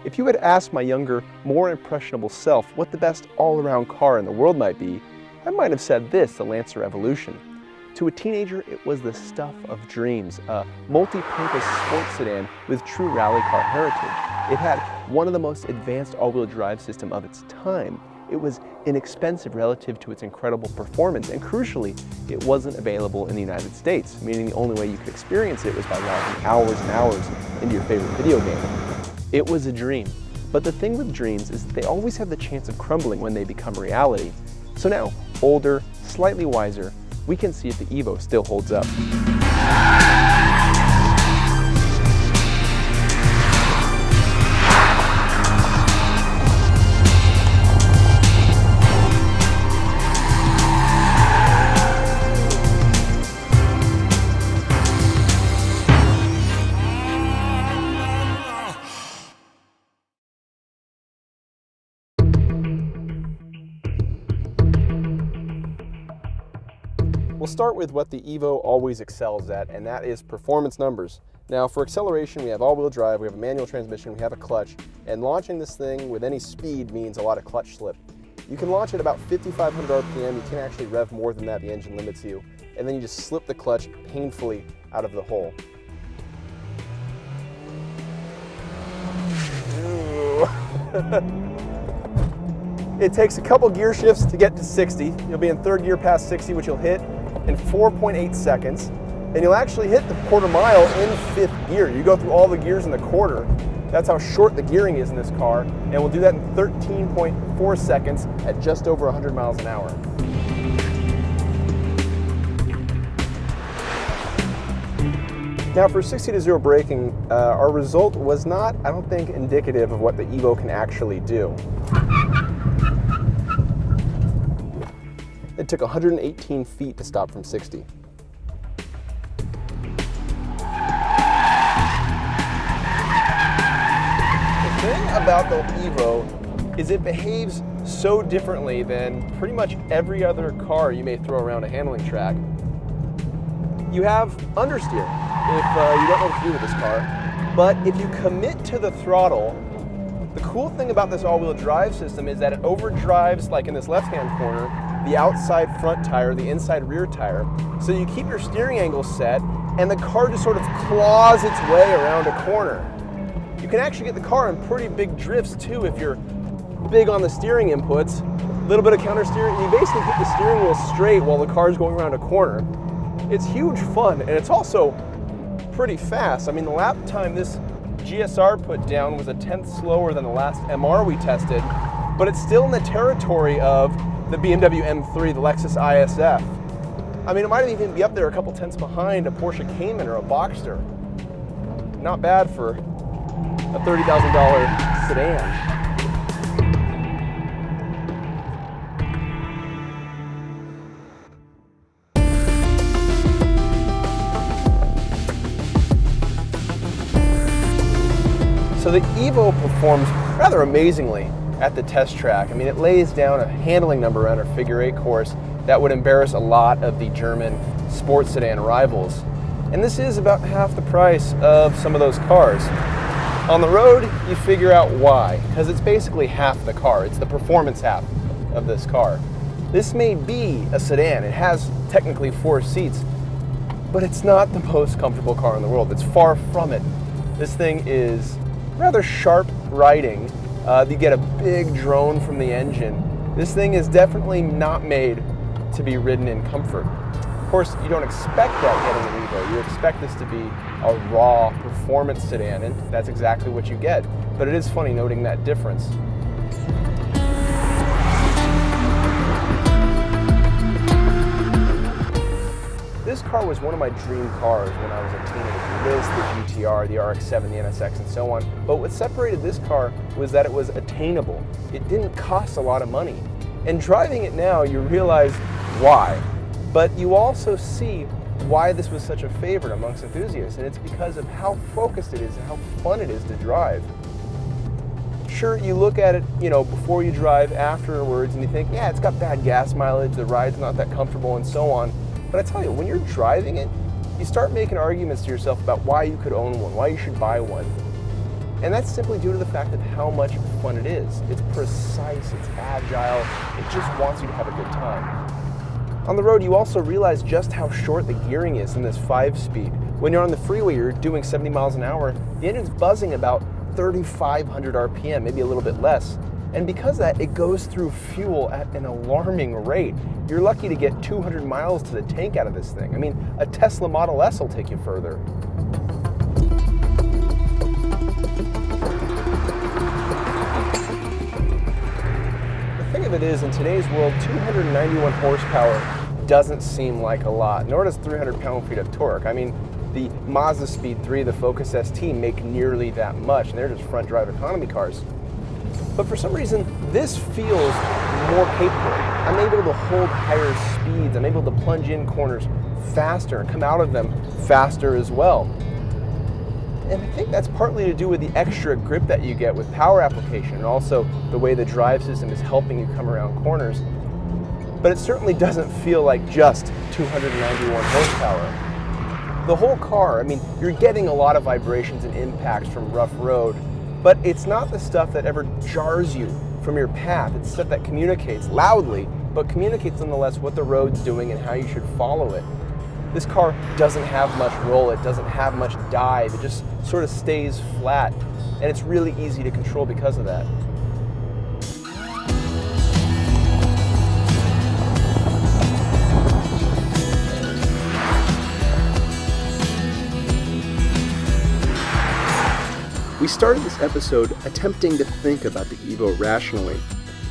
If you had asked my younger, more impressionable self what the best all-around car in the world might be, I might have said this, the Lancer Evolution. To a teenager, it was the stuff of dreams, a multi-purpose sports sedan with true rally car heritage. It had one of the most advanced all-wheel drive system of its time. It was inexpensive relative to its incredible performance, and crucially, it wasn't available in the United States, meaning the only way you could experience it was by logging hours and hours into your favorite video game. It was a dream, but the thing with dreams is that they always have the chance of crumbling when they become reality. So now, older, slightly wiser, we can see if the Evo still holds up. We'll start with what the Evo always excels at, and that is performance numbers. Now for acceleration, we have all-wheel drive, we have a manual transmission, we have a clutch, and launching this thing with any speed means a lot of clutch slip. You can launch at about 5,500 RPM, you can actually rev more than that, the engine limits you, and then you just slip the clutch painfully out of the hole. It takes a couple gear shifts to get to 60. You'll be in third gear past 60, which you'll hit in 4.8 seconds. And you'll actually hit the quarter mile in fifth gear. You go through all the gears in the quarter. That's how short the gearing is in this car. And we'll do that in 13.4 seconds at just over 100 miles an hour. Now for 60 to 0 braking, our result was not, I don't think, indicative of what the Evo can actually do. It took 118 feet to stop from 60. The thing about the Evo is it behaves so differently than pretty much every other car you may throw around a handling track. You have understeer if you don't know what to do with this car, but if you commit to the throttle, the cool thing about this all-wheel drive system is that it overdrives, like in this left-hand corner, the outside front tire, the inside rear tire. So you keep your steering angle set and the car just sort of claws its way around a corner. You can actually get the car in pretty big drifts too if you're big on the steering inputs. A little bit of counter steering, and you basically keep the steering wheel straight while the car's going around a corner. It's huge fun, and it's also pretty fast. I mean, the lap time this GSR put down was 1/10 slower than the last MR we tested, but it's still in the territory of the BMW M3, the Lexus ISF. I mean, it might even be up there a couple tenths behind a Porsche Cayman or a Boxster. Not bad for a $30,000 sedan. So the Evo performs rather amazingly at the test track. I mean, it lays down a handling number on our figure 8 course that would embarrass a lot of the German sports sedan rivals. And this is about half the price of some of those cars. On the road, you figure out why, because it's basically half the car. It's the performance half of this car. This may be a sedan. It has technically 4 seats, but it's not the most comfortable car in the world. It's far from it. This thing is rather sharp riding. You get a big drone from the engine. This thing is definitely not made to be ridden in comfort. Of course, you don't expect that getting an Evo. You expect this to be a raw performance sedan, and that's exactly what you get. But it is funny noting that difference. This car was one of my dream cars when I was a teenager. This, the GTR, the RX-7, the NSX, and so on. But what separated this car was that it was attainable. It didn't cost a lot of money. And driving it now, you realize why. But you also see why this was such a favorite amongst enthusiasts, and it's because of how focused it is and how fun it is to drive. Sure, you look at it, before you drive, afterwards, and you think, yeah, it's got bad gas mileage, the ride's not that comfortable, and so on. But I tell you, when you're driving it, you start making arguments to yourself about why you could own one, why you should buy one. And that's simply due to the fact of how much fun it is. It's precise, it's agile, it just wants you to have a good time. On the road, you also realize just how short the gearing is in this 5-speed. When you're on the freeway, you're doing 70 miles an hour, the engine's buzzing about 3,500 RPM, maybe a little bit less. And because of that, it goes through fuel at an alarming rate. You're lucky to get 200 miles to the tank out of this thing. I mean, a Tesla Model S will take you further. The thing of it is, in today's world, 291 horsepower doesn't seem like a lot, nor does 300 pound-feet of torque. I mean, the Mazda Speed 3, the Focus ST make nearly that much, and they're just front-drive economy cars. But for some reason, this feels more capable. I'm able to hold higher speeds. I'm able to plunge in corners faster and come out of them faster as well. And I think that's partly to do with the extra grip that you get with power application, and also the way the drive system is helping you come around corners. But it certainly doesn't feel like just 291 horsepower. The whole car, I mean, you're getting a lot of vibrations and impacts from rough road, but it's not the stuff that ever jars you from your path. It's stuff that communicates loudly, but communicates nonetheless what the road's doing and how you should follow it. This car doesn't have much roll, it doesn't have much dive, it just sort of stays flat, and it's really easy to control because of that. We started this episode attempting to think about the Evo rationally,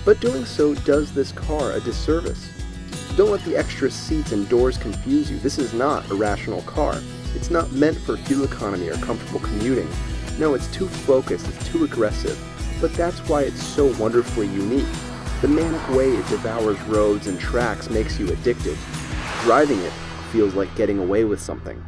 but doing so does this car a disservice. Don't let the extra seats and doors confuse you. This is not a rational car. It's not meant for fuel economy or comfortable commuting. No, it's too focused, it's too aggressive, but that's why it's so wonderfully unique. The manic way it devours roads and tracks makes you addicted. Driving it feels like getting away with something.